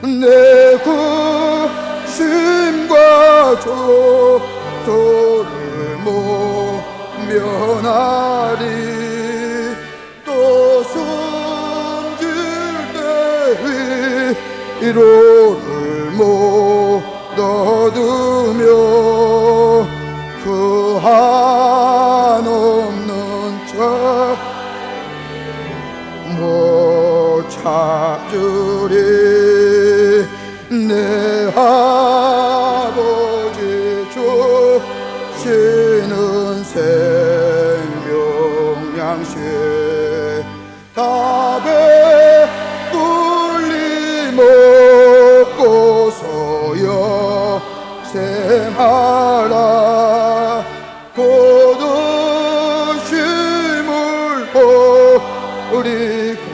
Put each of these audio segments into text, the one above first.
내 구심과 조소를 모면하리. 또 숨질 때 위로를 못 얻으며 그 한없는 자 못 찾으리. 내 아버지 주시는 생명 양식 답에 꿀리 먹고서야 생하라. 거두심을 버리고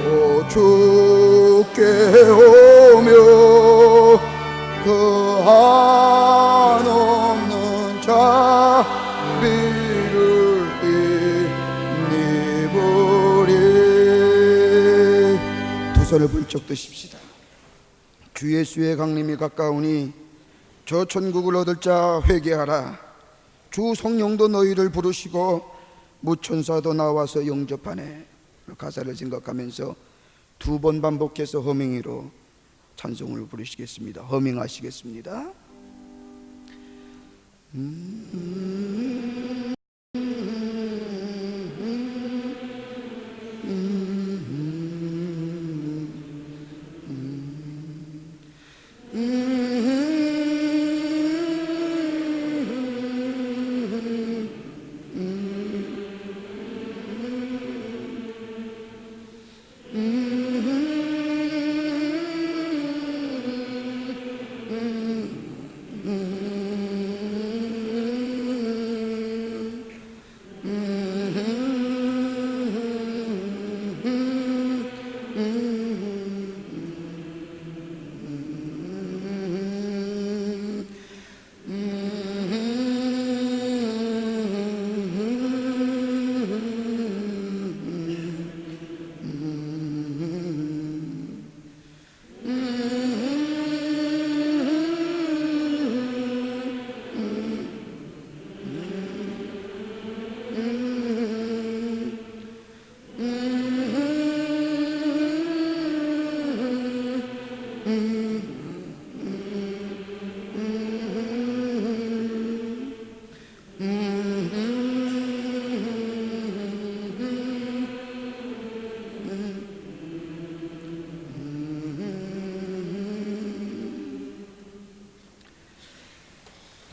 주께 오며 그 한없는 자비를 입으리. 두 손을 번쩍 드십시다. 주 예수의 강림이 가까우니 저 천국을 얻을 자 회개하라. 주 성령도 너희를 부르시고 무천사도 나와서 영접하네. 가사를 생각하면서 두 번 반복해서 허밍으로 찬송을 부르시겠습니다. 허밍하시겠습니다.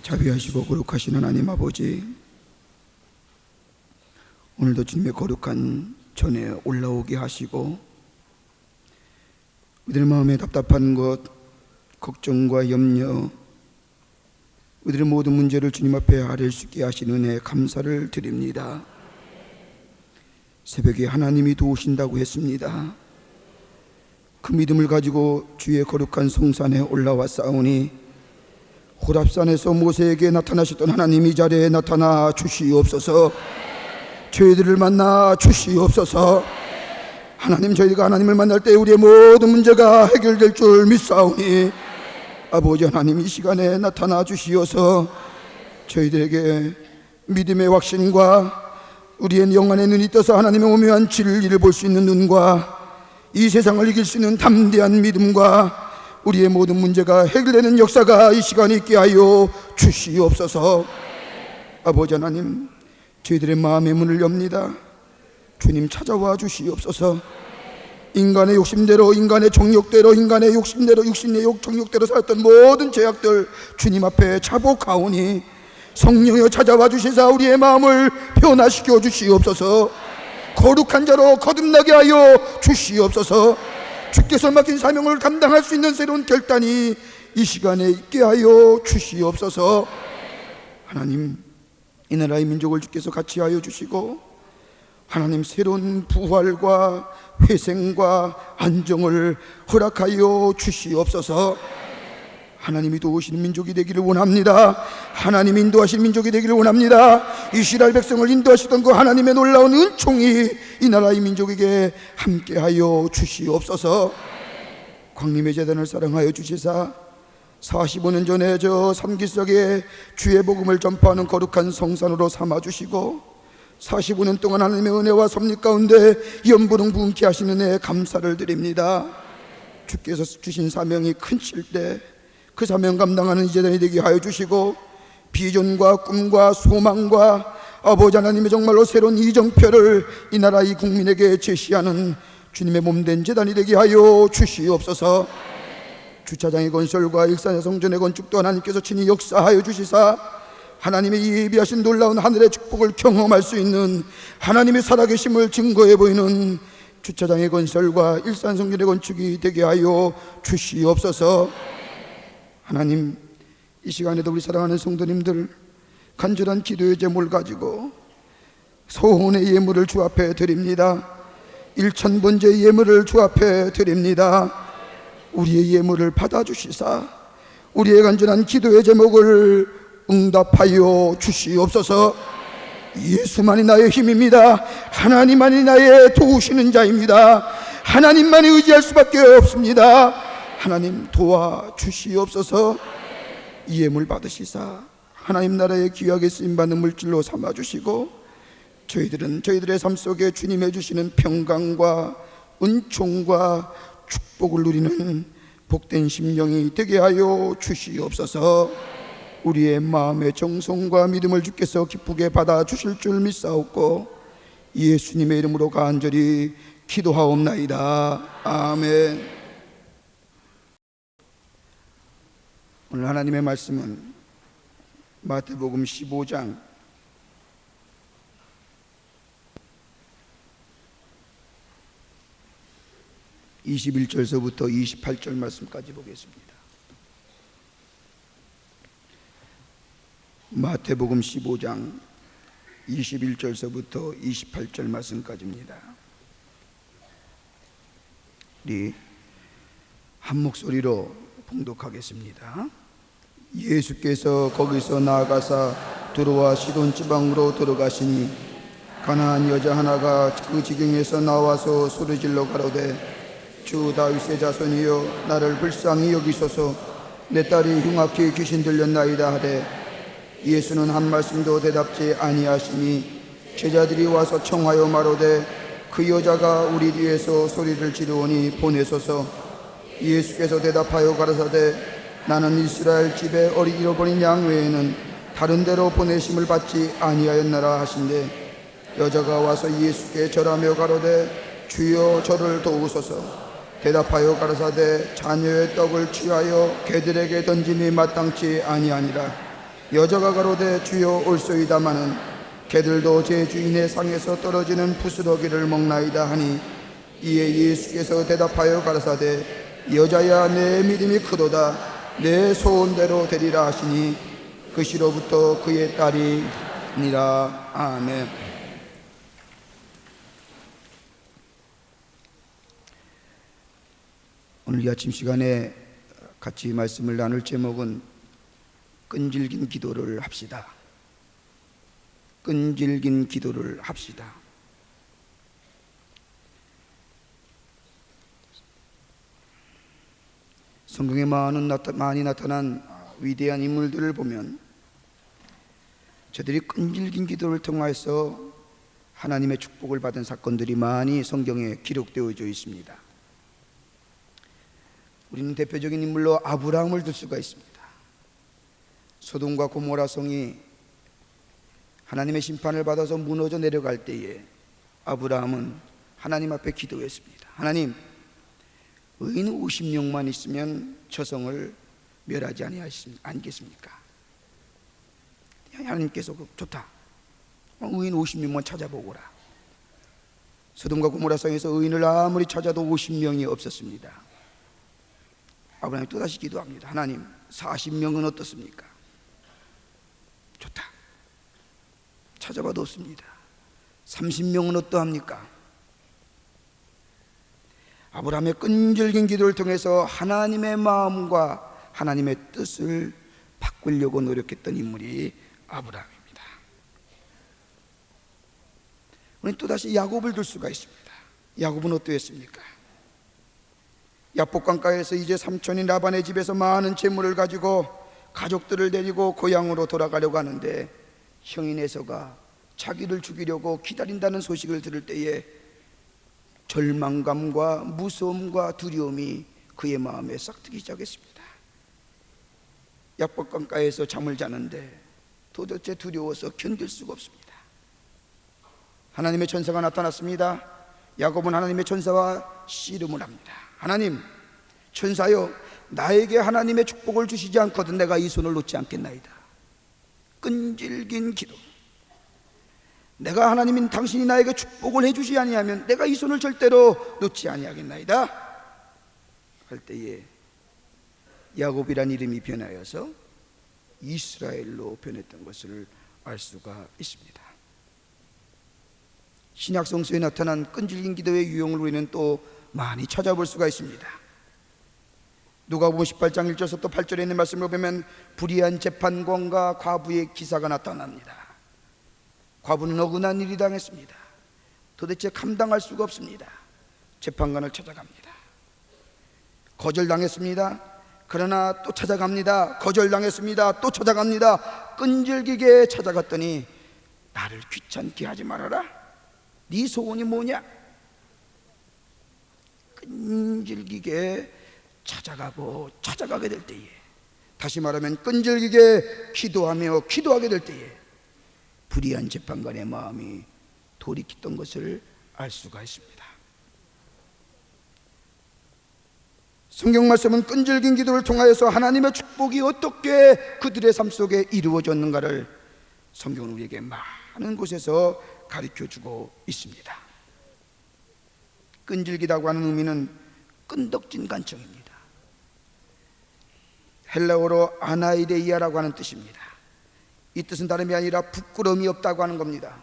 자비하시고 거룩하신 하나님 아버지, 오늘도 주님의 거룩한 전에 올라오게 하시고 우리들 마음에 답답한 것, 걱정과 염려, 우리들의 모든 문제를 주님 앞에 아뢰 수 있게 하신 은혜에 감사를 드립니다. 새벽에 하나님이 도우신다고 했습니다. 그 믿음을 가지고 주의 거룩한 성산에 올라와 싸우니 호랍산에서 모세에게 나타나셨던 하나님 이 자리에 나타나 주시옵소서. 저희들을 만나 주시옵소서. 하나님, 저희가 하나님을 만날 때 우리의 모든 문제가 해결될 줄 믿사오니 아버지 하나님, 이 시간에 나타나 주시어서 저희들에게 믿음의 확신과 우리의 영안의 눈이 떠서 하나님의 오묘한 진리를 볼 수 있는 눈과 이 세상을 이길 수 있는 담대한 믿음과 우리의 모든 문제가 해결되는 역사가 이 시간에 있게 하여 주시옵소서. 아버지 하나님, 저희들의 마음의 문을 엽니다. 주님 찾아와 주시옵소서. 인간의 욕심대로, 인간의 정욕대로, 인간의 욕심대로, 육신의 욕, 정욕대로 살았던 모든 죄악들 주님 앞에 자복하오니 성령여 찾아와 주시사 우리의 마음을 변화시켜 주시옵소서. 거룩한 자로 거듭나게 하여 주시옵소서. 주께서 맡긴 사명을 감당할 수 있는 새로운 결단이 이 시간에 있게 하여 주시옵소서. 하나님, 이 나라의 민족을 주께서 같이 하여 주시고 하나님, 새로운 부활과 회생과 안정을 허락하여 주시옵소서. 하나님이 도우시는 민족이 되기를 원합니다. 하나님 인도하시는 민족이 되기를 원합니다. 이스라엘 백성을 인도하시던 그 하나님의 놀라운 은총이 이 나라의 민족에게 함께하여 주시옵소서. 광림의 제단을 사랑하여 주시사 45년 전에 저 삼기석에 주의 복음을 전파하는 거룩한 성산으로 삼아주시고 45년 동안 하나님의 은혜와 섭리 가운데 연부름 부흥케 하시는 은혜에 감사를 드립니다. 주께서 주신 사명이 큰칠 때 그 사명 감당하는 이 제단이 되게 하여 주시고 비전과 꿈과 소망과 아버지 하나님의 정말로 새로운 이정표를 이 나라 이 국민에게 제시하는 주님의 몸된 제단이 되게 하여 주시옵소서. 주차장의 건설과 일산의 성전의 건축도 하나님께서 친히 역사하여 주시사 하나님의 예비하신 놀라운 하늘의 축복을 경험할 수 있는 하나님의 살아계심을 증거해 보이는 주차장의 건설과 일산 성전의 건축이 되게 하여 주시옵소서. 하나님, 이 시간에도 우리 사랑하는 성도님들 간절한 기도의 제목을 가지고 소원의 예물을 주 앞에 드립니다. 1000번째 예물을 주 앞에 드립니다. 우리의 예물을 받아주시사 우리의 간절한 기도의 제목을 응답하여 주시옵소서. 예수만이 나의 힘입니다. 하나님만이 나의 도우시는 자입니다. 하나님만이 의지할 수밖에 없습니다. 하나님 도와주시옵소서. 이 예물 받으시사 하나님 나라의 귀하게 쓰임받는 물질로 삼아주시고 저희들은 저희들의 삶 속에 주님이 주시는 평강과 은총과 축복을 누리는 복된 심령이 되게 하여 주시옵소서. 우리의 마음의 정성과 믿음을 주께서 기쁘게 받아주실 줄 믿사옵고 예수님의 이름으로 간절히 기도하옵나이다. 아멘. 오늘 하나님의 말씀은 마태복음 15장 21절서부터 28절 말씀까지 보겠습니다. 마태복음 15장 21절서부터 28절 말씀까지입니다. 우리 한 목소리로 봉독하겠습니다. 예수께서 거기서 나아가사 두로와 시돈 지방으로 들어가시니 가나안 여자 하나가 그 지경에서 나와서 소리질러 가로되 주 다윗의 자손이여 나를 불쌍히 여기소서 내 딸이 흉악히 귀신 들렸나이다 하되 예수는 한 말씀도 대답지 아니하시니 제자들이 와서 청하여 말하되 그 여자가 우리 뒤에서 소리를 지르오니 보내소서. 예수께서 대답하여 가라사대 나는 이스라엘 집에 어리 잃어버린 양 외에는 다른 데로 보내심을 받지 아니하였나라 하신대 여자가 와서 예수께 절하며 가로되 주여 저를 도우소서. 대답하여 가라사대 자녀의 떡을 취하여 개들에게 던짐이 마땅치 아니하니라. 여자가 가로되 주여 올소이다마는 개들도 제 주인의 상에서 떨어지는 부스러기를 먹나이다 하니 이에 예수께서 대답하여 가라사대 여자야 내 믿음이 크도다 내 소원대로 되리라 하시니 그 시로부터 그의 딸이 니라. 아멘. 오늘 이 아침 시간에 같이 말씀을 나눌 제목은 끈질긴 기도를 합시다. 끈질긴 기도를 합시다. 성경에 많이 나타난 위대한 인물들을 보면 저들이 끈질긴 기도를 통해서 하나님의 축복을 받은 사건들이 많이 성경에 기록되어져 있습니다. 우리는 대표적인 인물로 아브라함을 들 수가 있습니다. 소돔과 고모라 성이 하나님의 심판을 받아서 무너져 내려갈 때에 아브라함은 하나님 앞에 기도했습니다. 하나님, 의인 50명만 있으면 저 성을 멸하지 아니겠습니까? 하나님께서 좋다, 의인 50명만 찾아보거라. 소돔과 고모라 성에서 의인을 아무리 찾아도 50명이 없었습니다. 아브라함이 또다시 기도합니다. 하나님, 40명은 어떻습니까? 좋다, 찾아봐도 없습니다. 30명은 어떠합니까? 아브라함의 끈질긴 기도를 통해서 하나님의 마음과 하나님의 뜻을 바꾸려고 노력했던 인물이 아브라함입니다. 우리는 또다시 야곱을 들 수가 있습니다. 야곱은 어떠했습니까? 야복강가에서 이제 삼촌인 라반의 집에서 많은 재물을 가지고 가족들을 데리고 고향으로 돌아가려고 하는데 형인 에서가 자기를 죽이려고 기다린다는 소식을 들을 때에 절망감과 무서움과 두려움이 그의 마음에 싹트기 시작했습니다. 야복강가에서 잠을 자는데 도대체 두려워서 견딜 수가 없습니다. 하나님의 천사가 나타났습니다. 야곱은 하나님의 천사와 씨름을 합니다. 하나님, 천사여, 나에게 하나님의 축복을 주시지 않거든 내가 이 손을 놓지 않겠나이다. 끈질긴 기도. 내가 하나님인 당신이 나에게 축복을 해주지 아니하면 내가 이 손을 절대로 놓지 아니하겠나이다 할 때에 야곱이란 이름이 변하여서 이스라엘로 변했던 것을 알 수가 있습니다. 신약 성서에 나타난 끈질긴 기도의 유형을 우리는 또 많이 찾아볼 수가 있습니다. 누가복음 18장 1절부터 8절에 있는 말씀을 보면 불의한 재판관과 과부의 기사가 나타납니다. 과부는 억울한 일이 당했습니다. 도대체 감당할 수가 없습니다. 재판관을 찾아갑니다. 거절당했습니다. 그러나 또 찾아갑니다. 거절당했습니다. 또 찾아갑니다. 끈질기게 찾아갔더니 나를 귀찮게 하지 말아라. 네 소원이 뭐냐? 끈질기게 찾아가고 찾아가게 될 때에, 다시 말하면 끈질기게 기도하게 될 때에 불의한 재판관의 마음이 돌이켰던 것을 알 수가 있습니다. 성경 말씀은 끈질긴 기도를 통하여서 하나님의 축복이 어떻게 그들의 삶 속에 이루어졌는가를 성경은 우리에게 많은 곳에서 가르쳐주고 있습니다. 끈질기다고 하는 의미는 끈덕진 간청입니다. 헬라어로 아나이데이아라고 하는 뜻입니다. 이 뜻은 다름이 아니라 부끄러움이 없다고 하는 겁니다.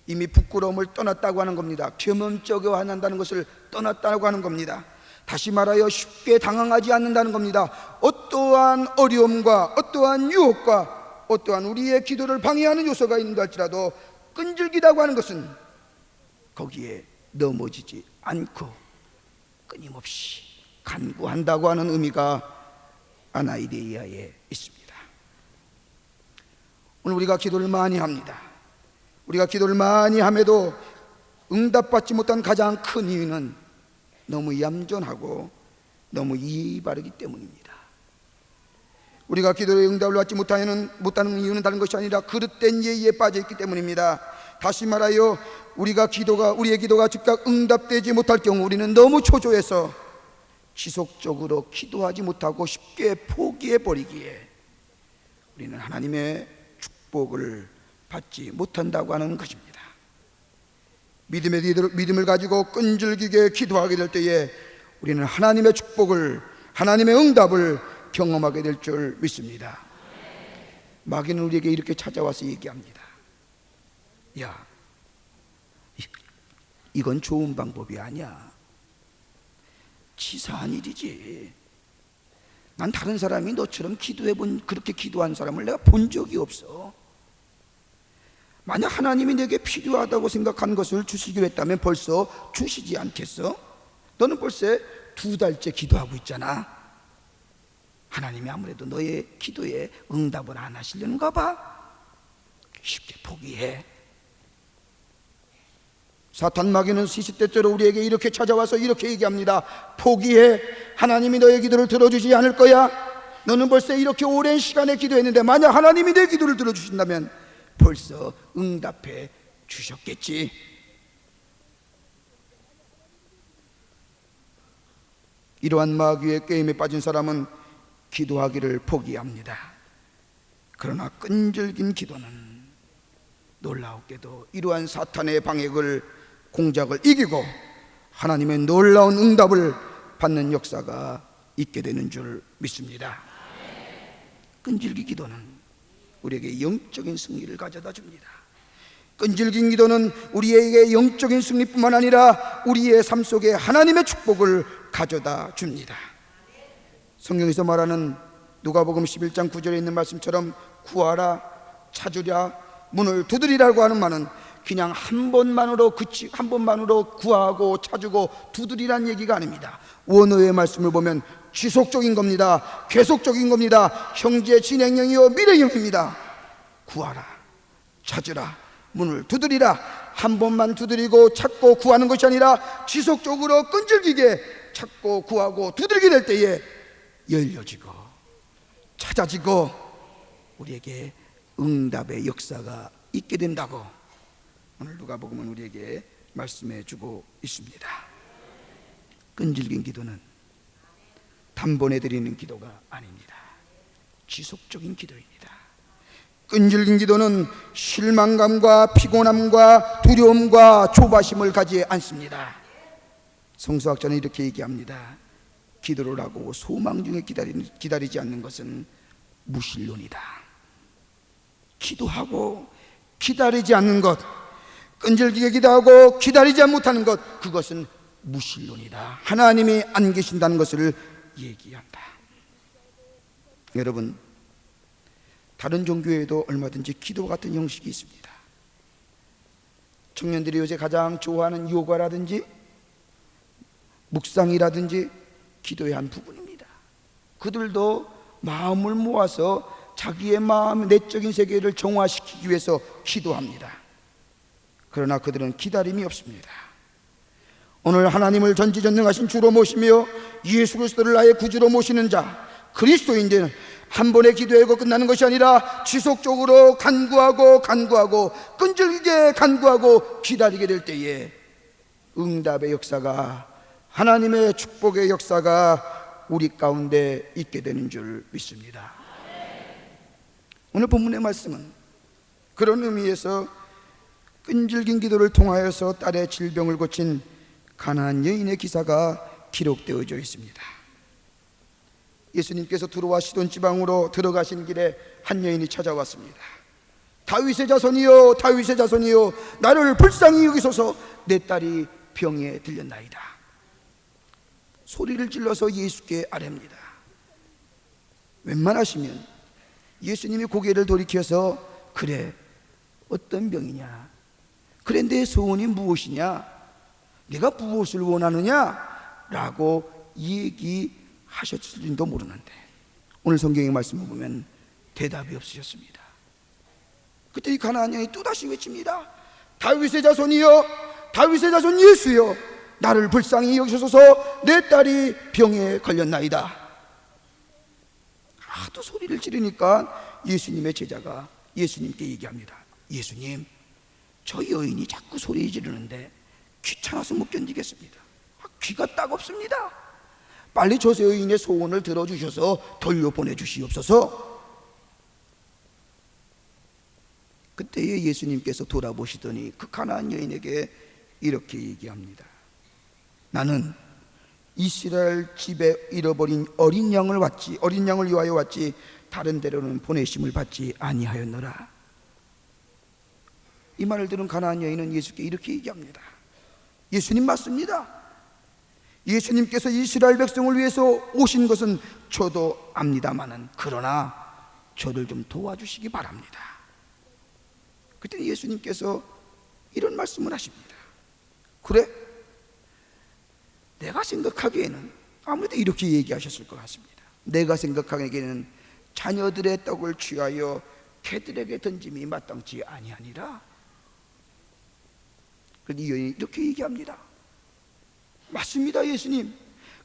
이미 부끄러움을 떠났다고 하는 겁니다. 겸허쩍어한다는 것을 떠났다고 하는 겁니다. 다시 말하여 쉽게 당황하지 않는다는 겁니다. 어떠한 어려움과 어떠한 유혹과 어떠한 우리의 기도를 방해하는 요소가 있는다 할지라도 끈질기다고 하는 것은 거기에 넘어지지 않고 끊임없이 간구한다고 하는 의미가 아나이데이아에 있습니다. 오늘 우리가 기도를 많이 합니다. 우리가 기도를 많이 함에도 응답받지 못한 가장 큰 이유는 너무 얌전하고 너무 이의 바르기 때문입니다. 우리가 기도의 응답을 받지 못하는 이유는 다른 것이 아니라 그릇된 예의에 빠져 있기 때문입니다. 다시 말하여 우리의 기도가 즉각 응답되지 못할 경우 우리는 너무 초조해서 지속적으로 기도하지 못하고 쉽게 포기해 버리기에 우리는 하나님의 축복을 받지 못한다고 하는 것입니다. 믿음을 가지고 끈질기게 기도하게 될 때에 우리는 하나님의 축복을, 하나님의 응답을 경험하게 될 줄 믿습니다. 마귀는 우리에게 이렇게 찾아와서 얘기합니다. 야, 이건 좋은 방법이 아니야. 치사한 일이지. 난 다른 사람이 너처럼 그렇게 기도한 사람을 내가 본 적이 없어. 만약 하나님이 내게 필요하다고 생각한 것을 주시기로 했다면 벌써 주시지 않겠어? 너는 벌써 2달째 기도하고 있잖아. 하나님이 아무래도 너의 기도에 응답을 안 하시려는가 봐. 쉽게 포기해. 사탄 마귀는 시시때때로 우리에게 이렇게 찾아와서 이렇게 얘기합니다. 포기해. 하나님이 너의 기도를 들어주지 않을 거야. 너는 벌써 이렇게 오랜 시간에 기도했는데 만약 하나님이 내 기도를 들어주신다면 벌써 응답해 주셨겠지. 이러한 마귀의 게임에 빠진 사람은 기도하기를 포기합니다. 그러나 끈질긴 기도는 놀라웠게도 이러한 사탄의 공작을 이기고 하나님의 놀라운 응답을 받는 역사가 있게 되는 줄 믿습니다. 끈질긴 기도는 우리에게 영적인 승리를 가져다 줍니다. 끈질긴 기도는 우리에게 영적인 승리뿐만 아니라 우리의 삶 속에 하나님의 축복을 가져다 줍니다. 성경에서 말하는 누가복음 11장 9절에 있는 말씀처럼 구하라, 찾으랴, 문을 두드리라고 하는 말은 그냥 한 번만으로 한 번만으로 구하고 찾고 두드리란 얘기가 아닙니다. 원어의 말씀을 보면 지속적인 겁니다. 계속적인 겁니다. 형제 진행형이요 미래형입니다. 구하라, 찾으라, 문을 두드리라. 한 번만 두드리고 찾고 구하는 것이 아니라 지속적으로 끈질기게 찾고 구하고 두드리게 될 때에 열려지고 찾아지고 우리에게 응답의 역사가 있게 된다고 오늘 누가복음은 우리에게 말씀해 주고 있습니다. 끈질긴 기도는 단번에 드리는 기도가 아닙니다. 지속적인 기도입니다. 끈질긴 기도는 실망감과 피곤함과 두려움과 조바심을 가지 않습니다. 성서학자는 이렇게 얘기합니다. 기도를 하고 소망 중에 기다리지 않는 것은 무신론이다. 기도하고 기다리지 않는 것, 끈질기게 기도하고 기다리지 못하는 것, 그것은 무신론이다. 하나님이 안 계신다는 것을 얘기한다. 여러분, 다른 종교에도 얼마든지 기도 같은 형식이 있습니다. 청년들이 요새 가장 좋아하는 요가라든지 묵상이라든지 기도의 한 부분입니다. 그들도 마음을 모아서 자기의 마음, 내적인 세계를 정화시키기 위해서 기도합니다. 그러나 그들은 기다림이 없습니다. 오늘 하나님을 전지전능하신 주로 모시며 예수 그리스도를 나의 구주로 모시는 자, 그리스도인들은 한 번의 기도하고 끝나는 것이 아니라 지속적으로 간구하고 끈질기게 간구하고 기다리게 될 때에 응답의 역사가, 하나님의 축복의 역사가 우리 가운데 있게 되는 줄 믿습니다. 오늘 본문의 말씀은 그런 의미에서 끈질긴 기도를 통하여서 딸의 질병을 고친 가나안 여인의 기사가 기록되어져 있습니다. 예수님께서 두로와 시돈 지방으로 들어가신 길에 한 여인이 찾아왔습니다. 다윗의 자손이여, 다윗의 자손이여, 나를 불쌍히 여기소서, 내 딸이 병에 들렸나이다. 소리를 질러서 예수께 아뢰입니다. 웬만하시면 예수님이 고개를 돌이켜서 그래, 어떤 병이냐, 그래 내 소원이 무엇이냐, 네가 무엇을 원하느냐 라고 얘기하셨을지도 모르는데 오늘 성경의 말씀을 보면 대답이 없으셨습니다. 그때 이 가나안 여인이 또다시 외칩니다. 다윗의 자손이여, 다윗의 자손 예수여, 나를 불쌍히 여기소서, 내 딸이 병에 걸렸나이다. 하도 소리를 지르니까 예수님의 제자가 예수님께 얘기합니다. 예수님, 저 여인이 자꾸 소리 지르는데 귀찮아서 못 견디겠습니다. 귀가 따갑습니다. 빨리 저 여인의 소원을 들어주셔서 돌려보내주시옵소서. 그때에 예수님께서 돌아보시더니 그 가나안 여인에게 이렇게 얘기합니다. 나는 이스라엘 집에 잃어버린 어린 양을 위하여 왔지 다른 데로는 보내심을 받지 아니하였노라. 이 말을 들은 가나안 여인은 예수께 이렇게 얘기합니다. 예수님 맞습니다. 예수님께서 이스라엘 백성을 위해서 오신 것은 저도 압니다마는 그러나 저를 좀 도와주시기 바랍니다. 그때 예수님께서 이런 말씀을 하십니다. 그래? 내가 생각하기에는 아무래도 이렇게 얘기하셨을 것 같습니다. 내가 생각하기에는 자녀들의 떡을 취하여 개들에게 던짐이 마땅치 아니하니라. 그런데 이 여인이 이렇게 얘기합니다. 맞습니다, 예수님.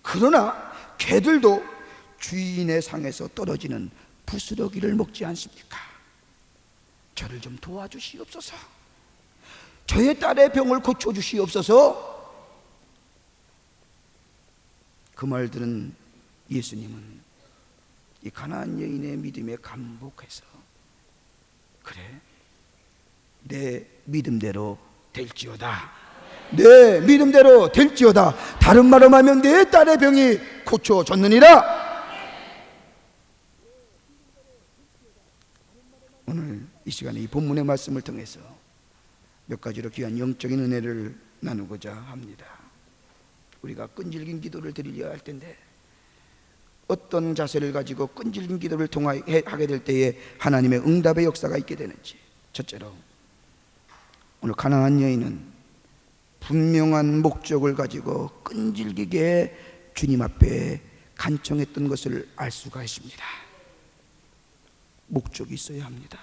그러나 개들도 주인의 상에서 떨어지는 부스러기를 먹지 않습니까? 저를 좀 도와주시옵소서. 저의 딸의 병을 고쳐주시옵소서. 그 말 들은 예수님은 이 가나안 여인의 믿음에 감복해서 그래, 내 믿음대로 될지어다. 내 믿음대로 될지어다. 다른 말로 하면 내 딸의 병이 고쳐졌느니라. 오늘 이 시간에 이 본문의 말씀을 통해서 몇 가지로 귀한 영적인 은혜를 나누고자 합니다. 우리가 끈질긴 기도를 드리려 할 텐데 어떤 자세를 가지고 끈질긴 기도를 하게 될 때에 하나님의 응답의 역사가 있게 되는지. 첫째로 오늘 가난한 여인은 분명한 목적을 가지고 끈질기게 주님 앞에 간청했던 것을 알 수가 있습니다. 목적이 있어야 합니다.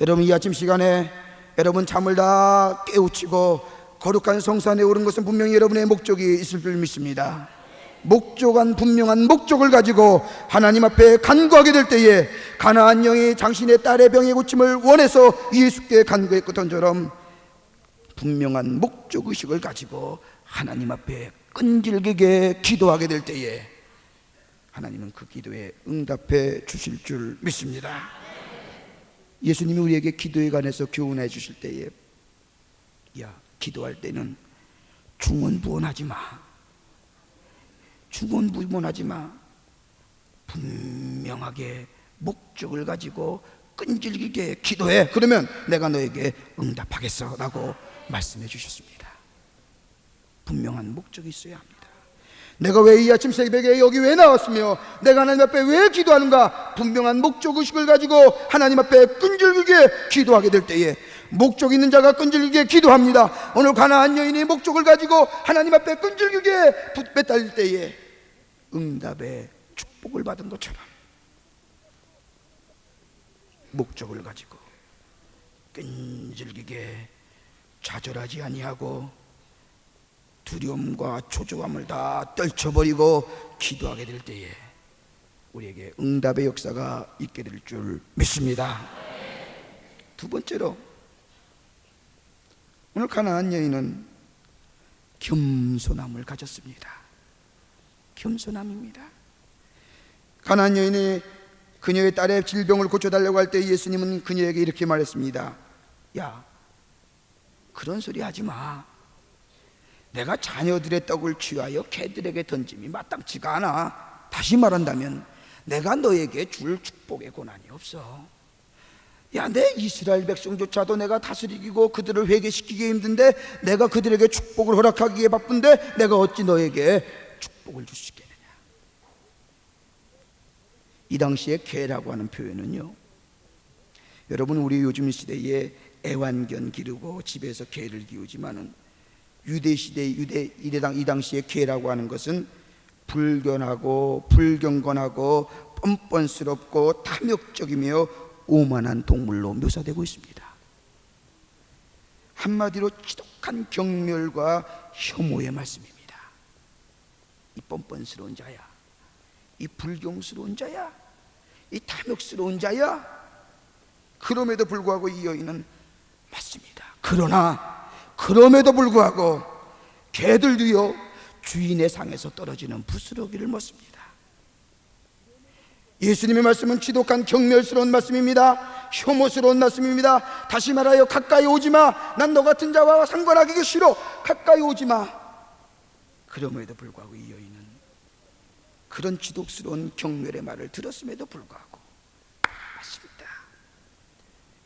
여러분, 이 아침 시간에 여러분 잠을 다 깨우치고 거룩한 성산에 오른 것은 분명히 여러분의 목적이 있을 줄 믿습니다. 목적한 분명한 목적을 가지고 하나님 앞에 간구하게 될 때에 가나안 여인이 당신의 딸의 병의 고침을 원해서 예수께 간구했던 것처럼 분명한 목적의식을 가지고 하나님 앞에 끈질기게 기도하게 될 때에 하나님은 그 기도에 응답해 주실 줄 믿습니다. 예수님이 우리에게 기도에 관해서 교훈해 주실 때에 야, 기도할 때는 중언부언하지 마. 중언부언하지 마. 분명하게 목적을 가지고 끈질기게 기도해. 그러면 내가 너에게 응답하겠어 라고 말씀해 주셨습니다. 분명한 목적이 있어야 합니다. 내가 왜 이 아침 새벽에 여기 왜 나왔으며 내가 하나님 앞에 왜 기도하는가? 분명한 목적의식을 가지고 하나님 앞에 끈질기게 기도하게 될 때에 목적 있는 자가 끈질기게 기도합니다. 오늘 가나안 여인이 목적을 가지고 하나님 앞에 끈질기게 매달릴 때에 응답의 축복을 받은 것처럼 목적을 가지고 끈질기게 좌절하지 아니하고 두려움과 초조함을 다 떨쳐버리고 기도하게 될 때에 우리에게 응답의 역사가 있게 될 줄 믿습니다. 두 번째로 오늘 가나안 여인은 겸손함을 가졌습니다. 겸손함입니다. 가나안 여인이 그녀의 딸의 질병을 고쳐달라고 할 때 예수님은 그녀에게 이렇게 말했습니다. 야, 그런 소리 하지 마. 내가 자녀들의 떡을 취하여 개들에게 던짐이 마땅치가 않아. 다시 말한다면 내가 너에게 줄 축복의 고난이 없어. 야, 내 이스라엘 백성조차도 내가 다스리고 그들을 회개시키기 힘든데 내가 그들에게 축복을 허락하기에 바쁜데 내가 어찌 너에게 축복을 줄 수 있겠느냐. 이 당시에 개라고 하는 표현은요, 여러분 우리 요즘 시대에 애완견 기르고 집에서 개를 키우지만은 유대 시대 이 당시에 개라고 하는 것은 불견하고 불경건하고 뻔뻔스럽고 탐욕적이며 오만한 동물로 묘사되고 있습니다. 한마디로 지독한 경멸과 혐오의 말씀입니다. 이 뻔뻔스러운 자야, 이 불경스러운 자야, 이 탐욕스러운 자야. 그럼에도 불구하고 이 여인은 맞습니다. 그러나 그럼에도 불구하고 개들도요 주인의 상에서 떨어지는 부스러기를 먹습니다. 예수님의 말씀은 지독한 경멸스러운 말씀입니다. 혐오스러운 말씀입니다. 다시 말하여 가까이 오지마. 난 너 같은 자와 상관하기가 싫어. 가까이 오지마. 그럼에도 불구하고 이 여인은 그런 지독스러운 경멸의 말을 들었음에도 불구하고 맞습니다.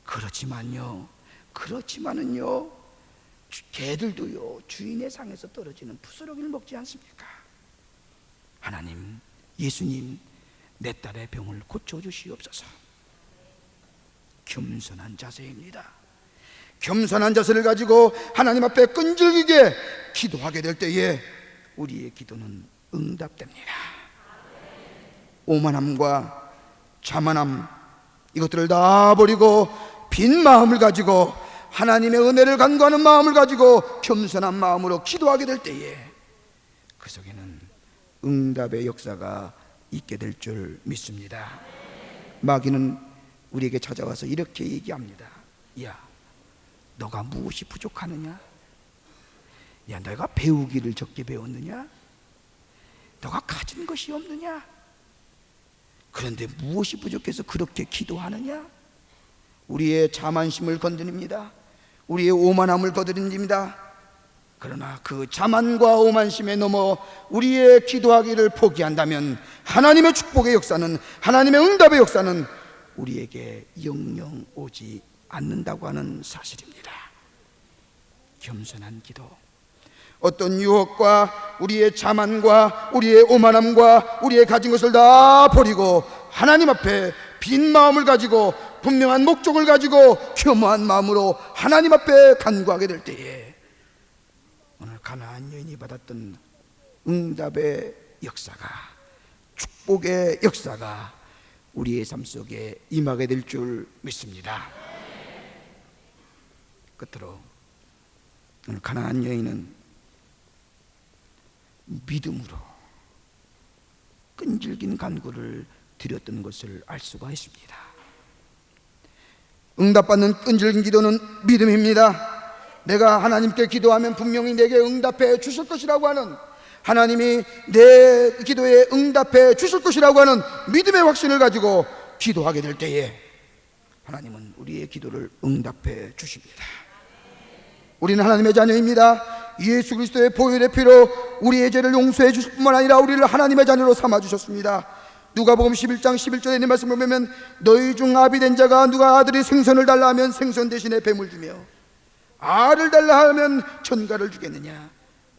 그렇지만은요 개들도요 주인의 상에서 떨어지는 부스러기를 먹지 않습니까? 하나님, 예수님, 내 딸의 병을 고쳐주시옵소서. 겸손한 자세입니다. 겸손한 자세를 가지고 하나님 앞에 끈질기게 기도하게 될 때에 우리의 기도는 응답됩니다. 오만함과 자만함, 이것들을 다 버리고 빈 마음을 가지고 하나님의 은혜를 간구하는 마음을 가지고 겸손한 마음으로 기도하게 될 때에 그 속에는 응답의 역사가 있게 될 줄 믿습니다. 마귀는 우리에게 찾아와서 이렇게 얘기합니다. 야, 너가 무엇이 부족하느냐? 야, 너가 배우기를 적게 배웠느냐? 너가 가진 것이 없느냐? 그런데 무엇이 부족해서 그렇게 기도하느냐? 우리의 자만심을 건드립니다. 우리의 오만함을 건드립니다. 그러나 그 자만과 오만심에 넘어 우리의 기도하기를 포기한다면 하나님의 축복의 역사는, 하나님의 응답의 역사는 우리에게 영영 오지 않는다고 하는 사실입니다. 겸손한 기도, 어떤 유혹과 우리의 자만과 우리의 오만함과 우리의 가진 것을 다 버리고 하나님 앞에 빈 마음을 가지고 분명한 목적을 가지고 겸허한 마음으로 하나님 앞에 간구하게 될 때에 오늘 가나안 여인이 받았던 응답의 역사가, 축복의 역사가 우리의 삶 속에 임하게 될 줄 믿습니다. 끝으로 오늘 가나안 여인은 믿음으로 끈질긴 간구를 드렸던 것을 알 수가 있습니다. 응답받는 끈질긴 기도는 믿음입니다. 내가 하나님께 기도하면 분명히 내게 응답해 주실 것이라고 하는, 하나님이 내 기도에 응답해 주실 것이라고 하는 믿음의 확신을 가지고 기도하게 될 때에 하나님은 우리의 기도를 응답해 주십니다. 우리는 하나님의 자녀입니다. 예수 그리스도의 보혈의 피로 우리의 죄를 용서해 주실 뿐만 아니라 우리를 하나님의 자녀로 삼아 주셨습니다. 누가복음 11장 11절에 있는 말씀을 보면 너희 중 아비 된 자가 누가 아들이 생선을 달라 하면 생선 대신에 뱀을 주며 알을 달라 하면 전갈을 주겠느냐.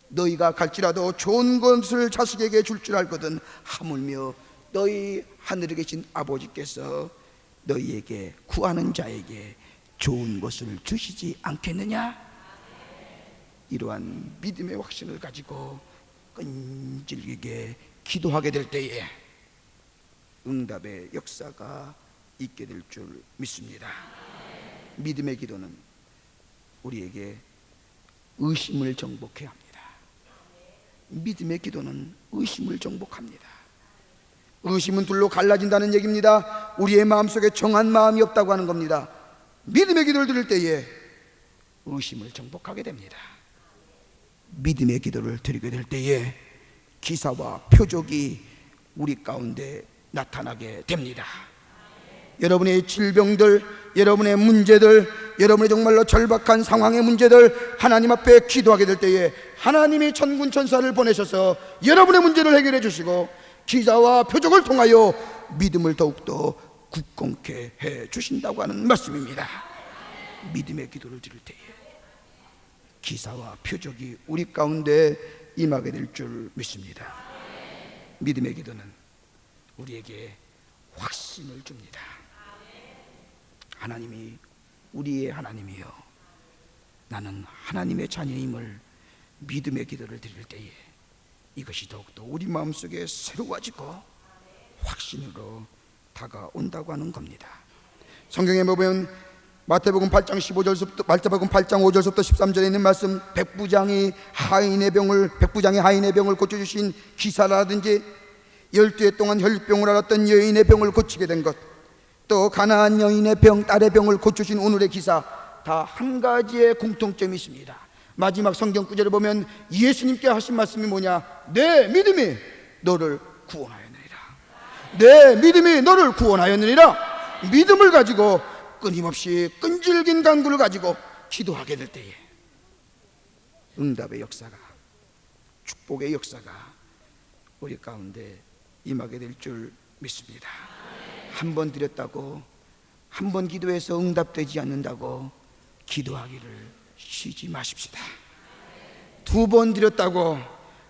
너희가 갈지라도 좋은 것을 자식에게 줄 줄 알거든 하물며 너희 하늘에 계신 아버지께서 너희에게 구하는 자에게 좋은 것을 주시지 않겠느냐. 이러한 믿음의 확신을 가지고 끈질기게 기도하게 될 때에 응답의 역사가 있게 될 줄 믿습니다. 믿음의 기도는 우리에게 의심을 정복해야 합니다. 믿음의 기도는 의심을 정복합니다. 의심은 둘로 갈라진다는 얘기입니다. 우리의 마음속에 정한 마음이 없다고 하는 겁니다. 믿음의 기도를 드릴 때에 의심을 정복하게 됩니다. 믿음의 기도를 드리게 될 때에 기사와 표적이 우리 가운데 나타나게 됩니다. 여러분의 질병들, 여러분의 문제들, 여러분의 정말로 절박한 상황의 문제들 하나님 앞에 기도하게 될 때에 하나님이 천군 천사를 보내셔서 여러분의 문제를 해결해 주시고 기사와 표적을 통하여 믿음을 더욱더 굳건케 해 주신다고 하는 말씀입니다. 믿음의 기도를 드릴 때에 기사와 표적이 우리 가운데 임하게 될 줄 믿습니다. 믿음의 기도는 우리에게 확신을 줍니다. 하나님이 우리의 하나님이요 나는 하나님의 자녀임을 믿음의 기도를 드릴 때에 이것이 더욱더 우리 마음속에 새로워지고 확신으로 다가온다고 하는 겁니다. 성경에 보면 마태복음 8장 5절부터 13절에 있는 말씀, 백부장이 하인의 병을 고쳐주신 기사라든지 12해 동안 혈병을 앓았던 여인의 병을 고치게 된 것, 또 가나안 여인의 병, 딸의 병을 고쳐주신 오늘의 기사, 다 한 가지의 공통점이 있습니다. 마지막 성경 구절을 보면 예수님께 하신 말씀이 뭐냐? 내 믿음이 너를 구원하였느니라. 내 믿음이 너를 구원하였느니라. 믿음을 가지고 끊임없이 끈질긴 간구를 가지고 기도하게 될 때에 응답의 역사가, 축복의 역사가 우리 가운데 임하게 될 줄 믿습니다. 한 번 드렸다고, 한 번 기도해서 응답되지 않는다고 기도하기를 쉬지 마십시다. 두 번 드렸다고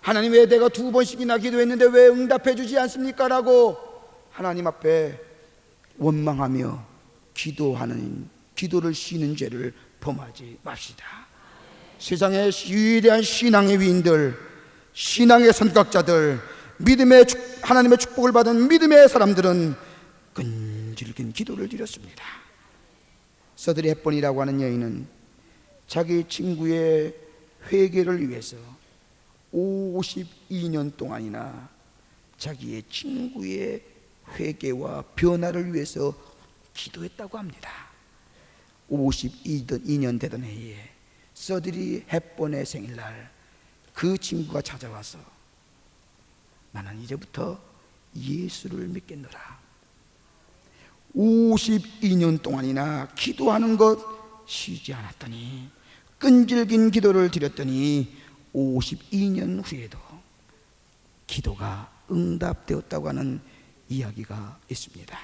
하나님 왜 내가 두 번씩이나 기도했는데 왜 응답해 주지 않습니까? 라고 하나님 앞에 원망하며 기도를 쉬는 죄를 범하지 맙시다. 세상의 위대한 신앙의 위인들, 신앙의 선각자들, 하나님의 축복을 받은 믿음의 사람들은 끈질긴 기도를 드렸습니다. 서드리 헵번이라고 하는 여인은 자기 친구의 회개를 위해서 52년 동안이나 자기의 친구의 회개와 변화를 위해서 기도했다고 합니다. 52년 되던 해에 서드리 헵번의 생일날 그 친구가 찾아와서 나는 이제부터 예수를 믿겠노라. 52년 동안이나 기도하는 것 쉬지 않았더니, 끈질긴 기도를 드렸더니 52년 후에도 기도가 응답되었다고 하는 이야기가 있습니다.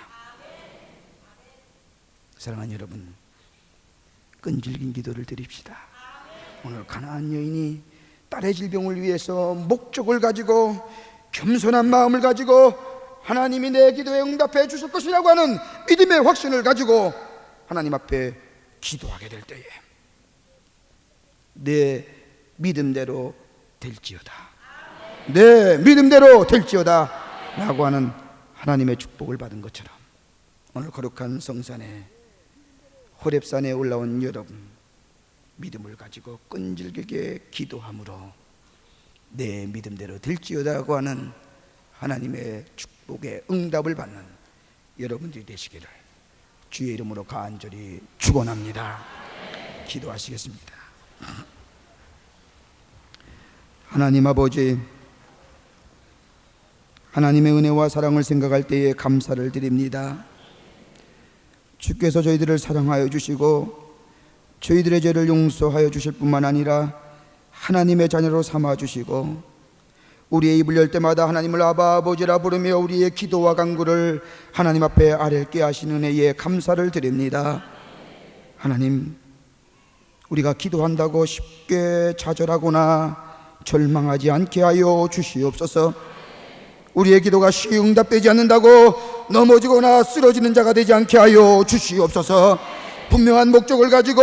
사랑하는 여러분, 끈질긴 기도를 드립시다. 오늘 가나안 여인이 딸의 질병을 위해서 목적을 가지고 겸손한 마음을 가지고 하나님이 내 기도에 응답해 주실 것이라고 하는 믿음의 확신을 가지고 하나님 앞에 기도하게 될 때에 내 믿음대로 될지어다, 내 믿음대로 될지어다 라고 하는 하나님의 축복을 받은 것처럼 오늘 거룩한 성산에 호렙산에 올라온 여러분, 믿음을 가지고 끈질기게 기도함으로 내 믿음대로 될지어다고 하는 하나님의 축복의 응답을 받는 여러분들이 되시기를 주의 이름으로 간절히 축원합니다. 기도하시겠습니다. 하나님 아버지, 하나님의 은혜와 사랑을 생각할 때에 감사를 드립니다. 주께서 저희들을 사랑하여 주시고 저희들의 죄를 용서하여 주실 뿐만 아니라 하나님의 자녀로 삼아 주시고 우리의 입을 열 때마다 하나님을 아바 아버지라 부르며 우리의 기도와 간구를 하나님 앞에 아뢰게 하시는 은혜에 감사를 드립니다. 하나님, 우리가 기도한다고 쉽게 좌절하거나 절망하지 않게 하여 주시옵소서. 우리의 기도가 쉽게 응답되지 않는다고 넘어지거나 쓰러지는 자가 되지 않게 하여 주시옵소서. 분명한 목적을 가지고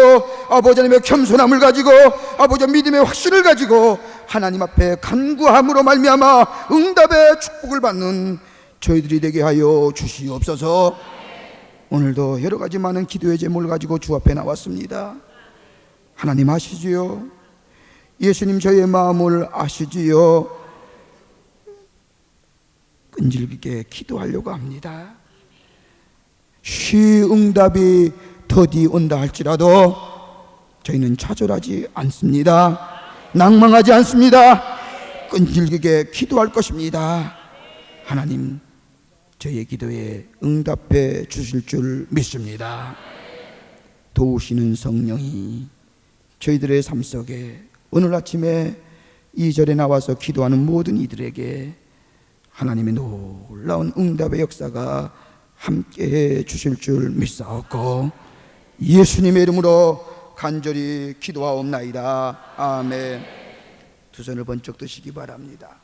아버지 하나님의 겸손함을 가지고 아버지 믿음의 확신을 가지고 하나님 앞에 간구함으로 말미암아 응답의 축복을 받는 저희들이 되게 하여 주시옵소서. 오늘도 여러 가지 많은 기도의 제목을 가지고 주 앞에 나왔습니다. 하나님 아시지요? 예수님 저희의 마음을 아시지요? 끈질기게 기도하려고 합니다. 응답이 더디 온다 할지라도 저희는 좌절하지 않습니다. 낭망하지 않습니다. 끈질기게 기도할 것입니다. 하나님, 저희의 기도에 응답해 주실 줄 믿습니다. 도우시는 성령이 저희들의 삶 속에 오늘 아침에 이 절에 나와서 기도하는 모든 이들에게 하나님의 놀라운 응답의 역사가 함께해 주실 줄 믿사옵고 예수님의 이름으로 간절히 기도하옵나이다. 아멘. 두 손을 번쩍 드시기 바랍니다.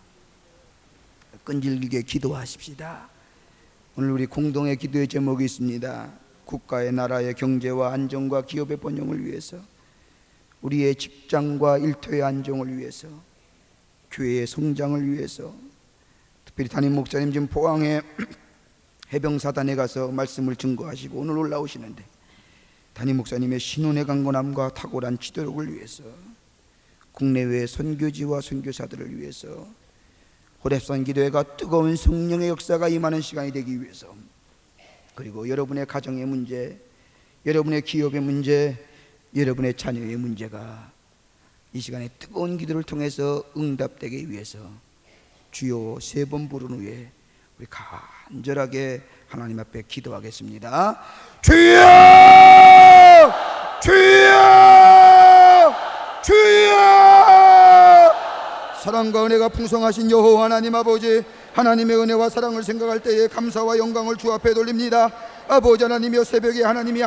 끈질기게 기도하십시다. 오늘 우리 공동의 기도의 제목이 있습니다. 국가의 나라의 경제와 안정과 기업의 번영을 위해서, 우리의 직장과 일터의 안정을 위해서, 교회의 성장을 위해서, 특별히 담임 목사님 지금 포항에 해병사단에 가서 말씀을 증거하시고 오늘 올라오시는데 담임 목사님의 신혼의 강건함과 탁월한 지도력을 위해서, 국내외 선교지와 선교사들을 위해서, 호렙산 기도회가 뜨거운 성령의 역사가 임하는 시간이 되기 위해서, 그리고 여러분의 가정의 문제, 여러분의 기업의 문제, 여러분의 자녀의 문제가 이 시간에 뜨거운 기도를 통해서 응답되기 위해서 주여 3번 부른 후에 우리 간절하게 하나님 앞에 기도하겠습니다. 주여! 주여! 주여! 사랑과 은혜가 풍성하신 여호와 하나님 아버지, 하나님의 은혜와 사랑을 생각할 때에 감사와 영광을 주 앞에 돌립니다. 아버지 하나님이여, 새벽에 하나님이